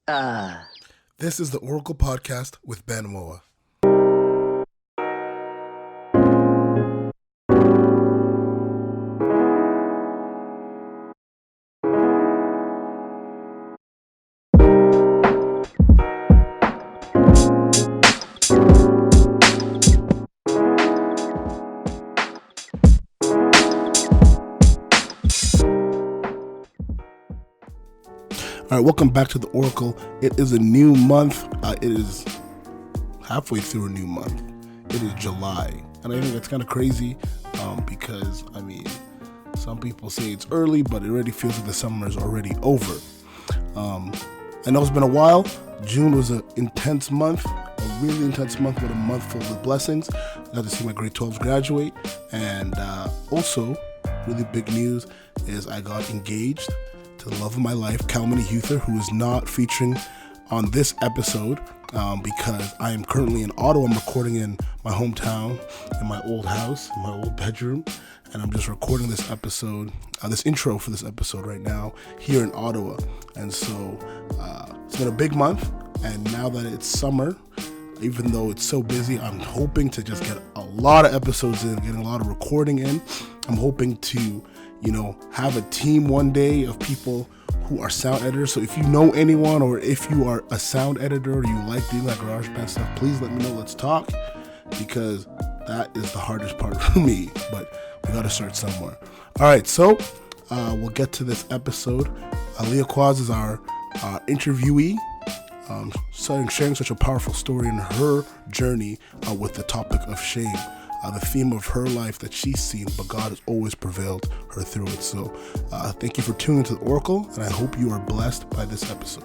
This is the Oracle Podcast with Ben Moa. All right, welcome back to the Oracle. It is a new month. It is halfway through a new month. It is July. And I think it's kind of crazy because, some people say it's early, but it already feels like the summer is already over. I know it's been a while. June was an intense month, a really intense month, but a month filled with blessings. I got to see my grade 12s graduate. And also, really big news is I got engaged to the love of my life, Kalmany Huther, who is not featuring on this episode because I am currently in Ottawa. I'm recording in my hometown, in my old house, in my old bedroom, and I'm just recording this episode, this intro for this episode right now here in Ottawa. And so it's been a big month, and now that it's summer, even though it's so busy, I'm hoping to just get a lot of episodes in, getting a lot of recording in. I'm hoping to have a team one day of people who are sound editors. So if you know anyone, or if you are a sound editor, or you like doing that GarageBand stuff, please let me know. Let's talk, because that is the hardest part for me, but we got to start somewhere. All right, so we'll get to this episode. Leah Kwas is our interviewee, sharing such a powerful story in her journey with the topic of shame. The theme of her life that she's seen, but God has always prevailed her through it. So thank you for tuning into the Oracle, and I hope you are blessed by this episode.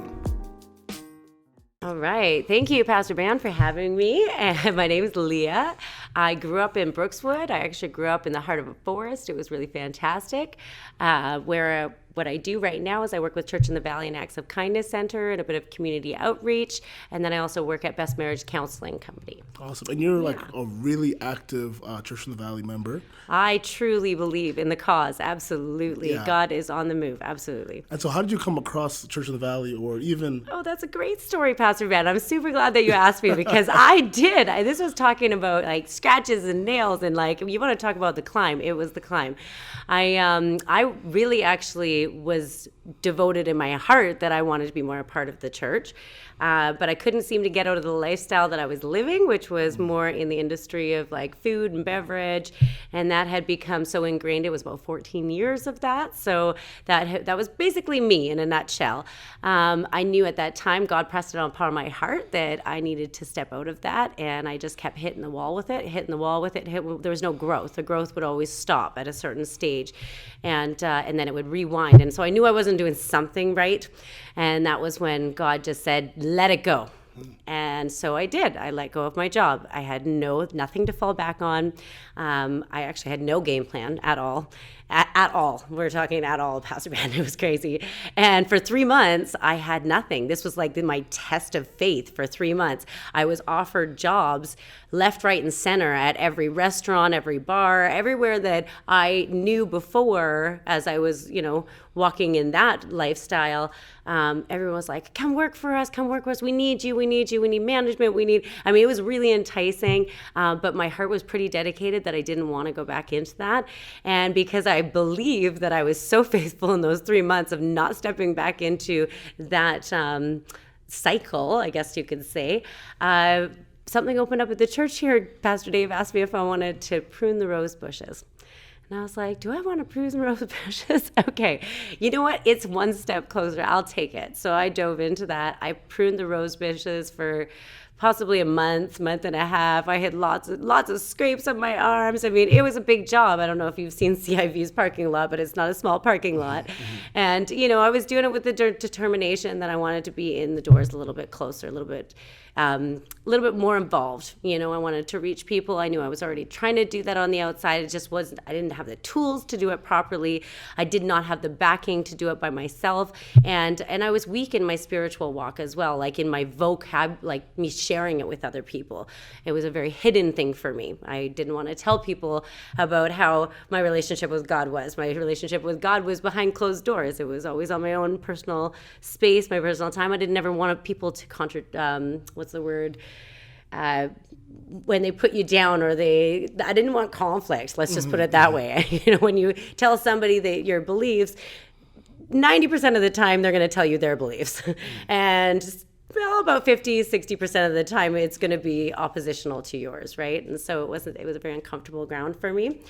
All right. Thank you, Pastor Ben, for having me. My name is Leah. I grew up in Brookswood. I actually grew up in the heart of a forest. It was really fantastic. What I do right now is I work with Church in the Valley and Acts of Kindness Center and a bit of community outreach. And then I also work at Best Marriage Counseling Company. Awesome. And you're like a really active Church in the Valley member. I truly believe in the cause. Absolutely. Yeah. God is on the move. Absolutely. And so how did you come across Church in the Valley, or even... Oh, that's a great story, Pastor Ben. I'm super glad that you asked me, because I did. This was talking about like scratches and nails, and like, you want to talk about the climb. It was the climb. I really actually was devoted in my heart that I wanted to be more a part of the church. But I couldn't seem to get out of the lifestyle that I was living, which was more in the industry of like food and beverage. And that had become so ingrained. It was about 14 years of that. So that was basically me in a nutshell. I knew at that time, God pressed it upon my heart that I needed to step out of that. And I just kept hitting the wall with it. There was no growth. The growth would always stop at a certain stage. And then it would rewind. And so I knew I wasn't doing something right. And that was when God just said, let it go. And so I did. I let go of my job. I had nothing to fall back on. I actually had no game plan at all. At all. We're talking at all, Pastor Ben. It was crazy. And for 3 months, I had nothing. This was like my test of faith for 3 months. I was offered jobs left, right, and center at every restaurant, every bar, everywhere that I knew before as I was, walking in that lifestyle. Everyone was like, come work for us. We need you. We need management. It was really enticing. But my heart was pretty dedicated that I didn't want to go back into that. And because I believe that I was so faithful in those 3 months of not stepping back into that cycle, I guess you could say, something opened up at the church here. Pastor Dave asked me if I wanted to prune the rose bushes. And I was like, do I want to prune the rose bushes? Okay, you know what? It's one step closer. I'll take it. So I dove into that. I pruned the rose bushes for possibly a month and a half. I had lots of scrapes on my arms. It was a big job. I don't know if you've seen CIV's parking lot, but it's not a small parking lot. And, I was doing it with the determination that I wanted to be in the doors a little bit closer, a little bit a little bit more involved. I wanted to reach people. I knew I was already trying to do that on the outside. It just wasn't, I didn't have the tools to do it properly. I did not have the backing to do it by myself. And I was weak in my spiritual walk as well, like in my vocab, like me sharing it with other people. It was a very hidden thing for me. I didn't want to tell people about how my relationship with God was. My relationship with God was behind closed doors. It was always on my own personal space, my personal time. I didn't ever want people to what's the word? When they put you down, I didn't want conflict. Let's just put it that way. When you tell somebody that your beliefs, 90% of the time they're going to tell you their beliefs. And about 50, 60% of the time it's going to be oppositional to yours, right? And so it was a very uncomfortable ground for me.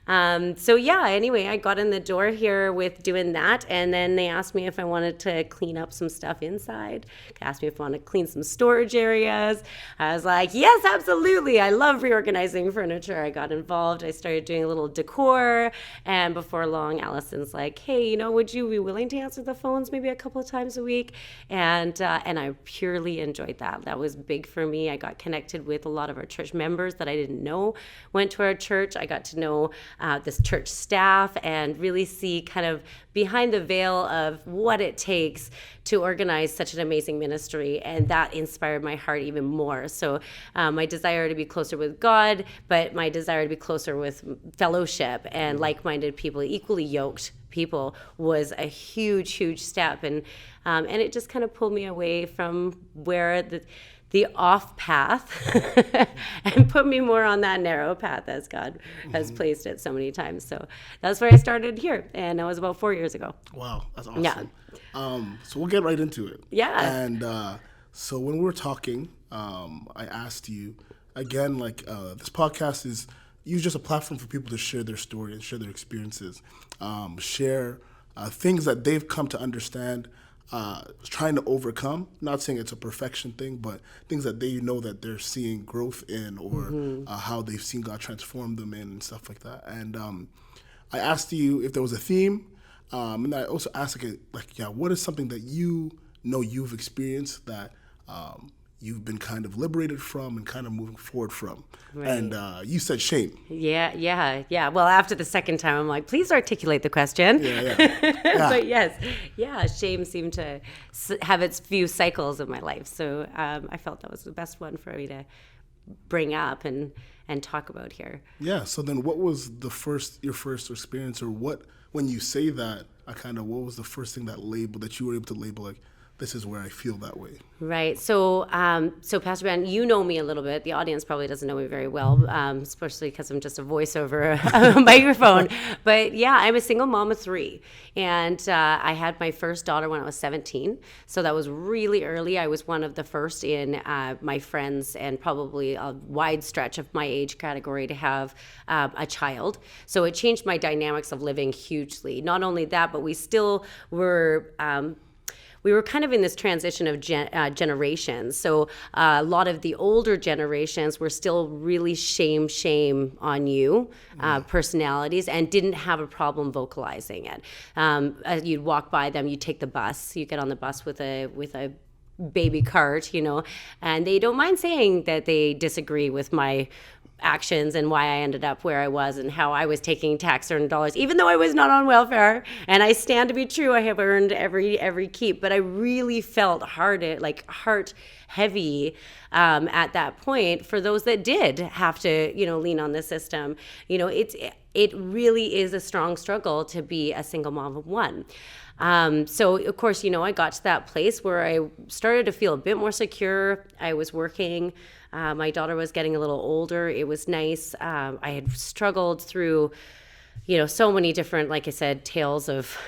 Anyway, I got in the door here with doing that, and then they asked me if I wanted to clean up some stuff inside. They asked me if I wanted to clean some storage areas. I was like, yes, absolutely. I love reorganizing furniture. I got involved. I started doing a little decor, and before long, Allison's like, hey, would you be willing to answer the phones maybe a couple of times a week? And I purely enjoyed that. That was big for me. I got connected with a lot of our church members that I didn't know went to our church. I got to know this church staff and really see kind of behind the veil of what it takes to organize such an amazing ministry. And that inspired my heart even more. So my desire to be closer with God, but my desire to be closer with fellowship and like-minded people, equally yoked people, was a huge, huge step. And it just kind of pulled me away from where the off path and put me more on that narrow path as God has placed it so many times. So that's where I started here, and that was about 4 years ago. Wow, that's awesome. Yeah. So we'll get right into it. Yeah. And so when we were talking, I asked you, again, this podcast is just a platform for people to share their story and share their experiences, share things that they've come to understand, trying to overcome. Not saying it's a perfection thing, but things that they know that they're seeing growth in, or how they've seen God transform them in, and stuff like that. And I asked you if there was a theme, and I also asked what is something that you've experienced that you've been kind of liberated from and kind of moving forward from. Right. And you said shame. Yeah. Well, after the second time, I'm like, please articulate the question. Yeah. But yes, shame seemed to have its few cycles in my life. So I felt that was the best one for me to bring up and talk about here. Yeah. So then what was your first experience, or when you say that, what was the first thing that you were able to label, like, this is where I feel that way? Right. So Pastor Ben, you know me a little bit. The audience probably doesn't know me very well, especially because I'm just a voice over a microphone. But yeah, I'm a single mom of 3. And I had my first daughter when I was 17. So that was really early. I was one of the first in my friends and probably a wide stretch of my age category to have a child. So it changed my dynamics of living hugely. Not only that, but we still were... we were kind of in this transition of generations. So a lot of the older generations were still really shame on you personalities, and didn't have a problem vocalizing it. As you'd walk by them, you'd take the bus. You get on the bus with a baby cart, and they don't mind saying that they disagree with my actions and why I ended up where I was and how I was taking tax-earned dollars, even though I was not on welfare. And I stand to be true. I have earned every keep, but I really felt heart heavy at that point for those that did have to, lean on the system. It really is a strong struggle to be a single mom of 1. So of course, I got to that place where I started to feel a bit more secure. I was working. My daughter was getting a little older. It was nice. I had struggled through, so many different, like I said, tales of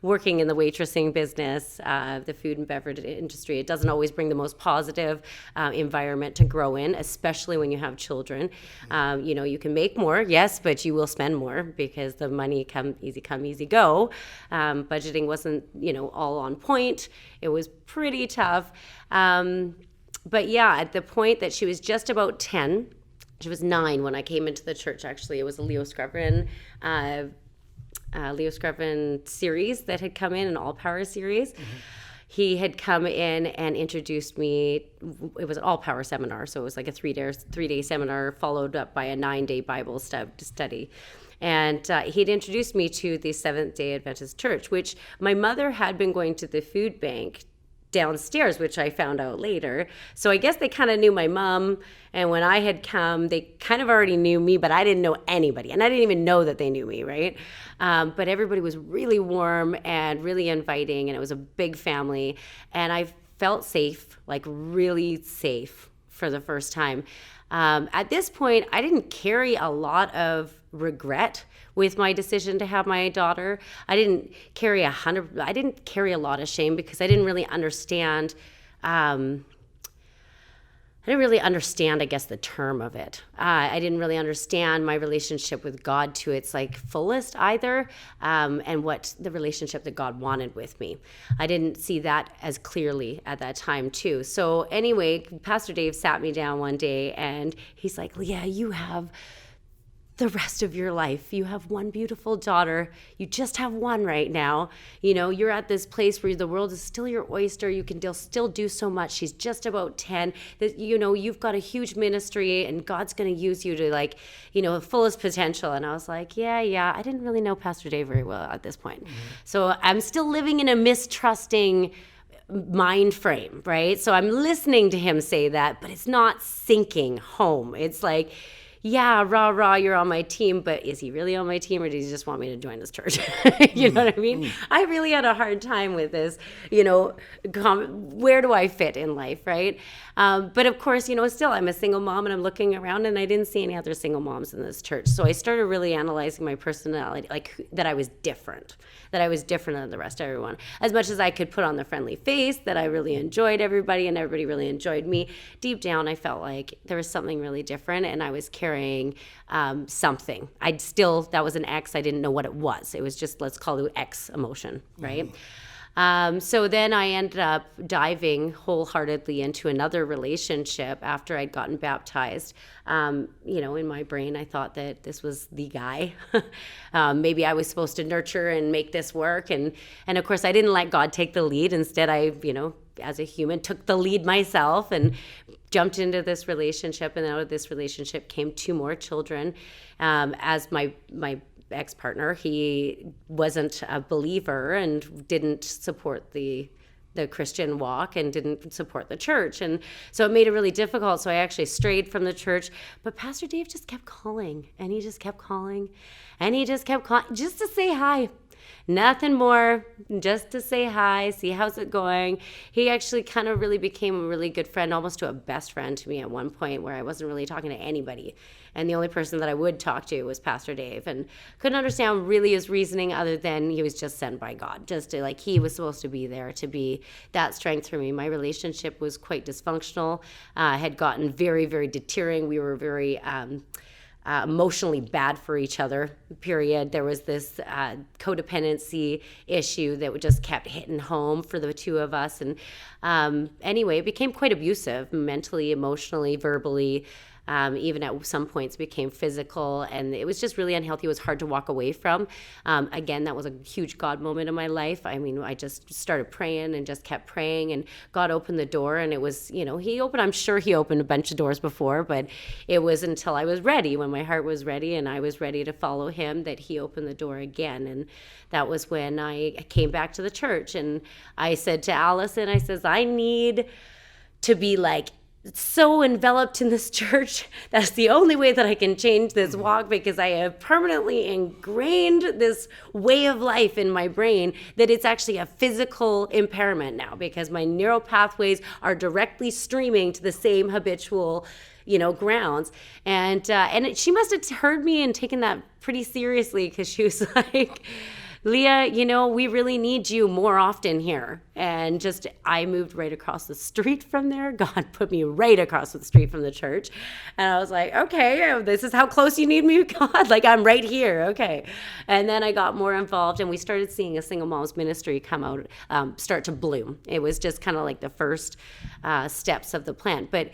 working in the waitressing business, the food and beverage industry. It doesn't always bring the most positive environment to grow in, especially when you have children. You can make more, yes, but you will spend more because the money come, easy go. Budgeting wasn't, all on point. It was pretty tough. But yeah, at the point that she was just about 10, she was 9 when I came into the church, actually. It was a Leo Screven series that had come in, an All Power series. Mm-hmm. he had come in and introduced me. It was an all-power seminar, so it was like a three-day seminar followed up by a 9-day Bible study. And he'd introduced me to the Seventh-day Adventist Church, which my mother had been going to the food bank downstairs, which I found out later. So I guess they kind of knew my mom. And when I had come, they kind of already knew me, but I didn't know anybody. And I didn't even know that they knew me, right? But everybody was really warm and really inviting. And it was a big family. And I felt safe, like really safe for the first time. At this point, I didn't carry a lot of regret with my decision to have my daughter. I didn't carry a lot of shame because I didn't really understand. I guess, the term of it. I didn't really understand my relationship with God to its like fullest either, and what the relationship that God wanted with me. I didn't see that as clearly at that time too. So anyway, Pastor Dave sat me down one day and he's like, Leah, you have the rest of your life. You have one beautiful daughter. You just have one right now. You know, you're at this place where the world is still your oyster. You can still do so much. She's just about 10. That, you know, you've got a huge ministry and God's going to use you to, like, you know, fullest potential. And I was like, yeah. I didn't really know Pastor Dave very well at this point. Mm-hmm. So I'm still living in a mistrusting mind frame, right? So I'm listening to him say that, but it's not sinking home. It's like, yeah, rah, you're on my team, but is he really on my team or does he just want me to join this church? You know what I mean? I really had a hard time with this, you know, where do I fit in life, right? But of course, you know, still I'm a single mom and I'm looking around and I didn't see any other single moms in this church. So I started really analyzing my personality, like that I was different than the rest of everyone. As much as I could put on the friendly face that I really enjoyed everybody and everybody really enjoyed me, deep down I felt like there was something really different and I was carrying something. That was an X. I didn't know what it was. It was just, let's call it X emotion, right? So then I ended up diving wholeheartedly into another relationship after I'd gotten baptized. You know, in my brain, I thought that this was the guy. Maybe I was supposed to nurture and make this work. And of course, I didn't let God take the lead. Instead, I, you know, as a human, took the lead myself and jumped into this relationship. And out of this relationship came 2 more children. As my ex-partner, he wasn't a believer and didn't support the Christian walk and didn't support the church. And so it made it really difficult. So I actually strayed from the church. But Pastor Dave just kept calling and he just kept calling and he just kept calling just to say hi. Nothing more, just to say hi, see how's it going. He actually kind of really became a really good friend, almost to a best friend to me at one point where I wasn't really talking to anybody. And the only person that I would talk to was Pastor Dave, and couldn't understand really his reasoning other than he was just sent by God, just to, like, he was supposed to be there to be that strength for me. My relationship was quite dysfunctional, had gotten very, very deterring. We were very emotionally bad for each other, period. There was this codependency issue that just kept hitting home for the 2 of us. And anyway, it became quite abusive, mentally, emotionally, verbally. Even at some points became physical, and it was just really unhealthy. It was hard to walk away from. Again, that was a huge God moment in my life. I mean, I just started praying and just kept praying, and God opened the door, and it was, you know, I'm sure he opened a bunch of doors before, but it was until I was ready, when my heart was ready and I was ready to follow him, that he opened the door again. And that was when I came back to the church, and I said to Allison, I says, I need to be like so enveloped in this church. That's the only way that I can change this walk, because I have permanently ingrained this way of life in my brain that it's actually a physical impairment now, because my neural pathways are directly streaming to the same habitual, you know, grounds. And she must have heard me and taken that pretty seriously, because she was like, Leah, you know, we really need you more often here. And I moved right across the street from there. God put me right across the street from the church. And I was like, okay, this is how close you need me, God? Like, I'm right here. Okay. And then I got more involved, and we started seeing a single mom's ministry come out, start to bloom. It was just kind of like the first steps of the plan. But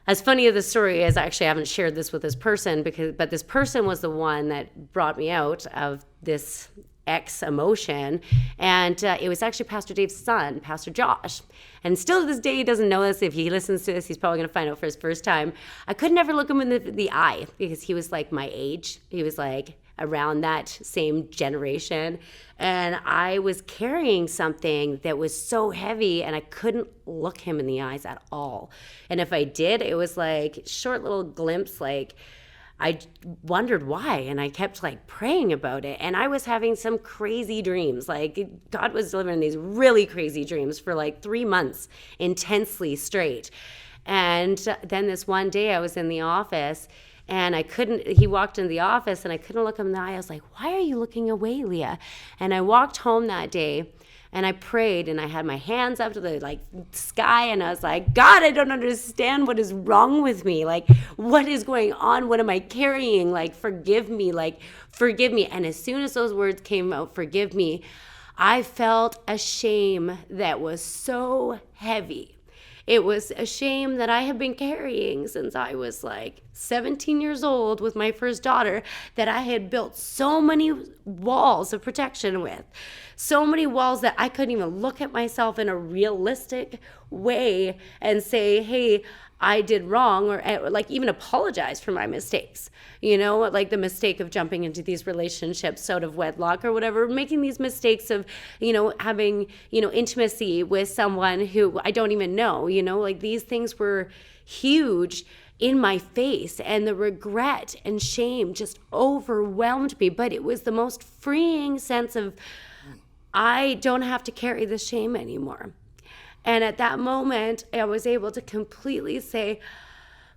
as funny as the story is, actually, I haven't shared this with this person, but this person was the one that brought me out of this X emotion. And it was actually Pastor Dave's son, Pastor Josh. And still to this day, he doesn't know this. If he listens to this, he's probably going to find out for his first time. I could never look him in the eye because he was like my age. He was like around that same generation. And I was carrying something that was so heavy and I couldn't look him in the eyes at all. And if I did, it was like short little glimpse, like I wondered why, and I kept like praying about it. And I was having some crazy dreams. Like God was delivering these really crazy dreams for like 3 months intensely straight. And then this one day I was in the office and he walked into the office and I couldn't look him in the eye. I was like, why are you looking away, Leah? And I walked home that day and I prayed and I had my hands up to the sky and I was like, God, I don't understand what is wrong with me. Like, what is going on? What am I carrying? Like, forgive me. Like, forgive me. And as soon as those words came out, forgive me, I felt a shame that was so heavy. It was a shame that I have been carrying since I was like 17 years old with my first daughter, that I had built so many walls of protection with, so many walls that I couldn't even look at myself in a realistic way and say, hey, I did wrong, or like even apologize for my mistakes, like the mistake of jumping into these relationships out of wedlock or whatever, making these mistakes of, having, intimacy with someone who I don't even know, like these things were huge in my face, and the regret and shame just overwhelmed me. But it was the most freeing sense of, I don't have to carry the shame anymore. And at that moment, I was able to completely say,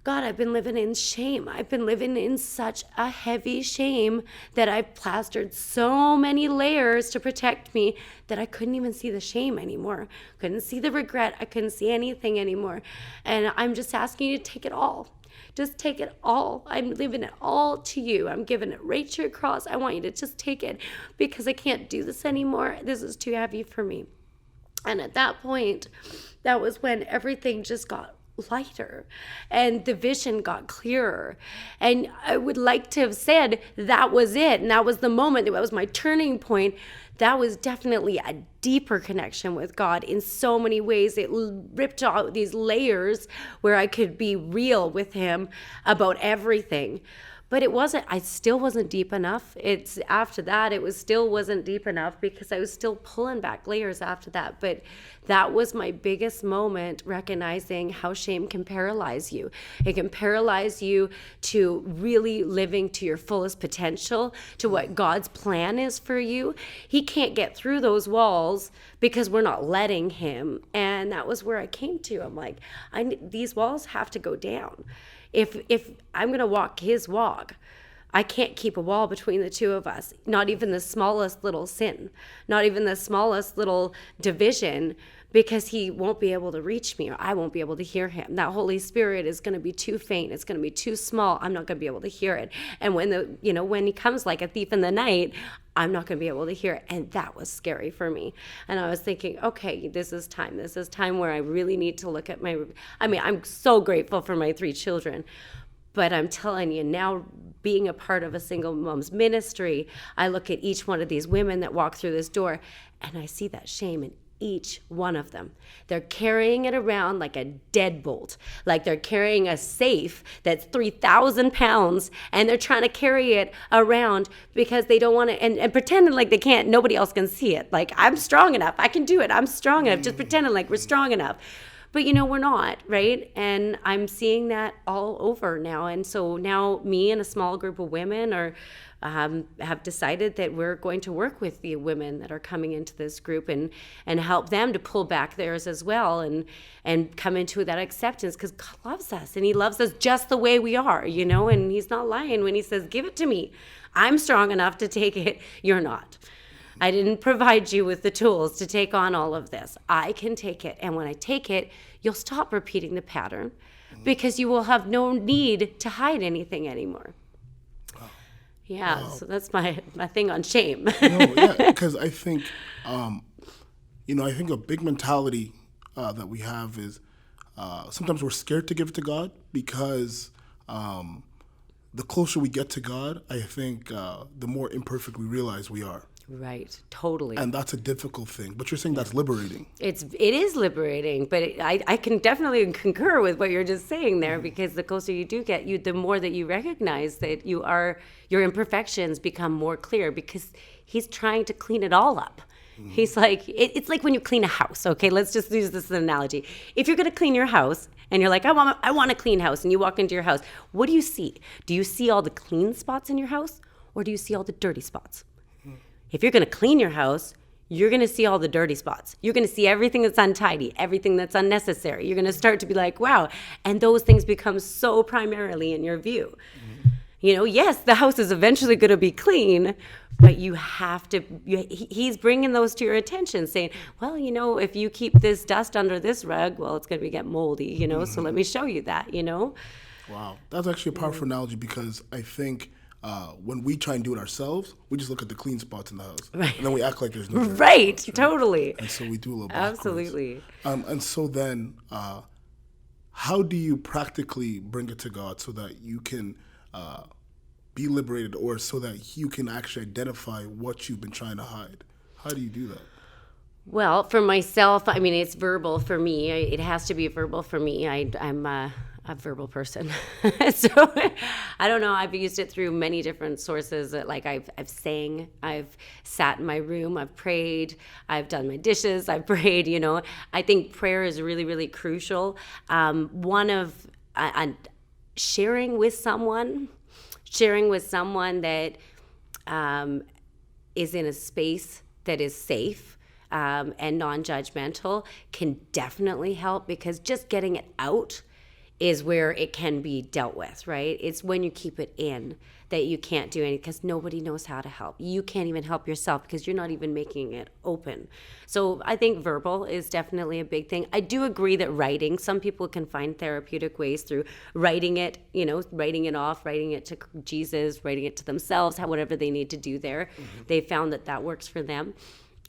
God, I've been living in shame. I've been living in such a heavy shame that I've plastered so many layers to protect me that I couldn't even see the shame anymore. Couldn't see the regret. I couldn't see anything anymore. And I'm just asking you to take it all. Just take it all. I'm leaving it all to you. I'm giving it right to your cross. I want you to just take it because I can't do this anymore. This is too heavy for me. And at that point, that was when everything just got lighter and the vision got clearer. And I would like to have said that was it. And that was the moment. That was my turning point. That was definitely a deeper connection with God in so many ways. It ripped out these layers where I could be real with him about everything. But I still wasn't deep enough. After that, still wasn't deep enough because I was still pulling back layers after that. But that was my biggest moment, recognizing how shame can paralyze you. It can paralyze you to really living to your fullest potential, to what God's plan is for you. He can't get through those walls because we're not letting him. And that was where I came to. I'm like, these walls have to go down. If I'm going to walk his walk, I can't keep a wall between the two of us, not even the smallest little sin, not even the smallest little division, because he won't be able to reach me or I won't be able to hear him. That Holy Spirit is going to be too faint. It's going to be too small. I'm not going to be able to hear it. And when he comes like a thief in the night, I'm not going to be able to hear it. And that was scary for me. And I was thinking, okay, this is time. This is time where I really need to look at I'm so grateful for my 3 children. But I'm telling you, now being a part of a single mom's ministry, I look at each one of these women that walk through this door and I see that shame in each one of them. They're carrying it around like a deadbolt, like they're carrying a safe that's 3,000 pounds and they're trying to carry it around because they don't want to, and pretending like they can't, nobody else can see it. Like, I'm strong enough, I can do it, I'm strong enough, just pretending like we're strong enough. But we're not, right? And I'm seeing that all over now. And so now me and a small group of women have decided that we're going to work with the women that are coming into this group and help them to pull back theirs as well and come into that acceptance, because God loves us and he loves us just the way we are, and he's not lying when he says, give it to me. I'm strong enough to take it. You're not. I didn't provide you with the tools to take on all of this. I can take it. And when I take it, you'll stop repeating the pattern because you will have no need to hide anything anymore. Yeah, wow. So that's my thing on shame. Because I think, I think a big mentality that we have is sometimes we're scared to give it to God because the closer we get to God, I think the more imperfect we realize we are. Right. Totally. And that's a difficult thing. But you're saying that's liberating. It is liberating, but I can definitely concur with what you're just saying there, because the closer you do get, the more that you recognize that your imperfections become more clear, because he's trying to clean it all up. He's like, it's like when you clean a house. Okay, let's just use this as an analogy. If you're going to clean your house and you're like, I want a clean house, and you walk into your house, what do you see? Do you see all the clean spots in your house, or do you see all the dirty spots? If you're going to clean your house, you're going to see all the dirty spots. You're going to see everything that's untidy, everything that's unnecessary. You're going to start to be like, wow. And those things become so primarily in your view. Yes, the house is eventually going to be clean, but you have to, he's bringing those to your attention, saying, well, if you keep this dust under this rug, well, it's going to get moldy, so let me show you that, Wow. That's actually a powerful analogy, because I think when we try and do it ourselves, we just look at the clean spots in the house. Right. And then we act like there's no dirty right, spots, totally. And so we do a little backwards. Absolutely. And so then, how do you practically bring it to God so that you can be liberated, or so that you can actually identify what you've been trying to hide? How do you do that? Well, for myself, it's verbal for me. It has to be verbal for me. I'm a verbal person. So I don't know. I've used it through many different sources. Like I've sang, I've sat in my room, I've prayed, I've done my dishes, I've prayed, I think prayer is really, really crucial. One of sharing with someone that is in a space that is safe and non-judgmental can definitely help, because just getting it out is where it can be dealt with, right? It's when you keep it in that you can't do anything, because nobody knows how to help. You can't even help yourself because you're not even making it open. So I think verbal is definitely a big thing. I do agree that writing, some people can find therapeutic ways through writing it, writing it off, writing it to Jesus, writing it to themselves, whatever they need to do there. Mm-hmm. They found that works for them.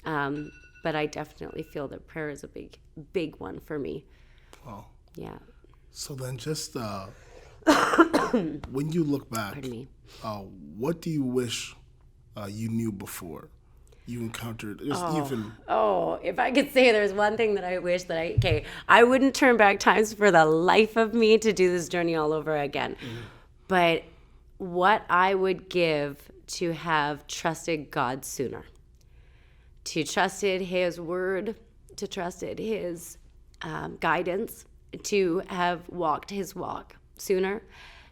But I definitely feel that prayer is a big one for me. Wow. Yeah. So then just when you look back, what do you wish you knew before you encountered if I could say there's one thing that I wish that I wouldn't turn back times for the life of me to do this journey all over again. Mm-hmm. But what I would give to have trusted God sooner, to trusted his word, to trusted his guidance, to have walked his walk sooner,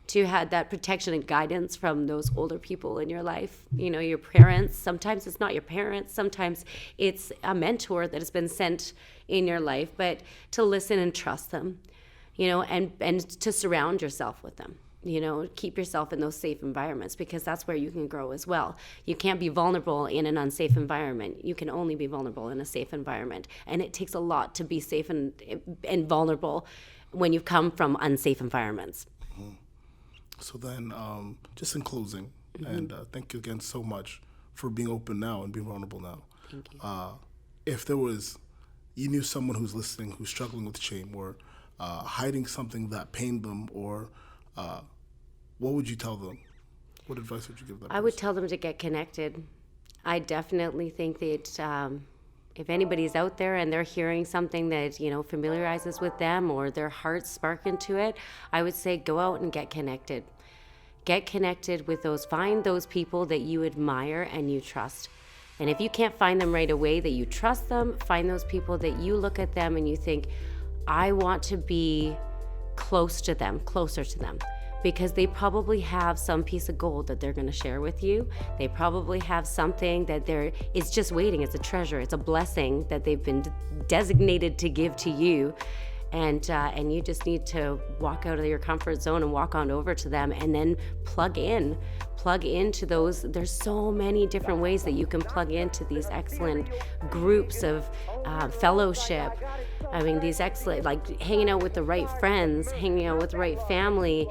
to have that protection and guidance from those older people in your life, your parents. Sometimes it's not your parents, sometimes it's a mentor that has been sent in your life, but to listen and trust them, and to surround yourself with them. Keep yourself in those safe environments, because that's where you can grow as well. You can't be vulnerable in an unsafe environment. You can only be vulnerable in a safe environment. And it takes a lot to be safe and vulnerable when you come from unsafe environments. Mm-hmm. So then, just in closing, mm-hmm. and thank you again so much for being open now and being vulnerable now. Thank you. If you knew someone who's listening who's struggling with shame, or hiding something that pained them, or what would you tell them? What advice would you give them? I would tell them to get connected. I definitely think that if anybody's out there and they're hearing something that, familiarizes with them, or their hearts spark into it, I would say go out and get connected. Get connected with find those people that you admire and you trust. And if you can't find them right away, that you trust them, find those people that you look at them and you think, I want to be closer to them. Because they probably have some piece of gold that they're going to share with you. They probably have something that it's just waiting. It's a treasure. It's a blessing that they've been designated to give to you. And you just need to walk out of your comfort zone and walk on over to them, and then plug into those. There's so many different ways that you can plug into these excellent groups of fellowship. These excellent, like hanging out with the right friends, hanging out with the right family,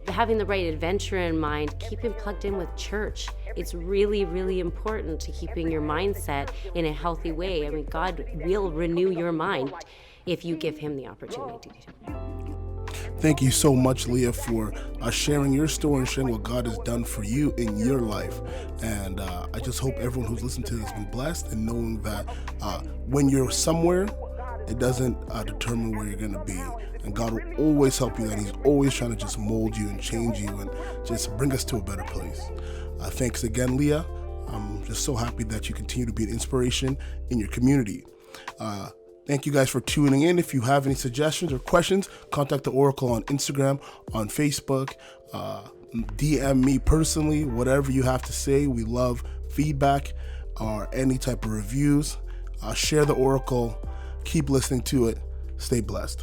having the right adventure in mind, keeping plugged in with church. It's really, really important to keeping your mindset in a healthy way. God will renew your mind if you give him the opportunity to. Thank you so much, Leah, for sharing your story and sharing what God has done for you in your life. And I just hope everyone who's listened to this has been blessed and knowing that when you're somewhere, it doesn't determine where you're going to be. And God will always help you, and He's always trying to just mold you and change you and just bring us to a better place. Thanks again, Leah. I'm just so happy that you continue to be an inspiration in your community. Thank you guys for tuning in. If you have any suggestions or questions, contact the Auricle on Instagram, on Facebook, DM me personally, whatever you have to say. We love feedback or any type of reviews. Share the Auricle. Keep listening to it. Stay blessed.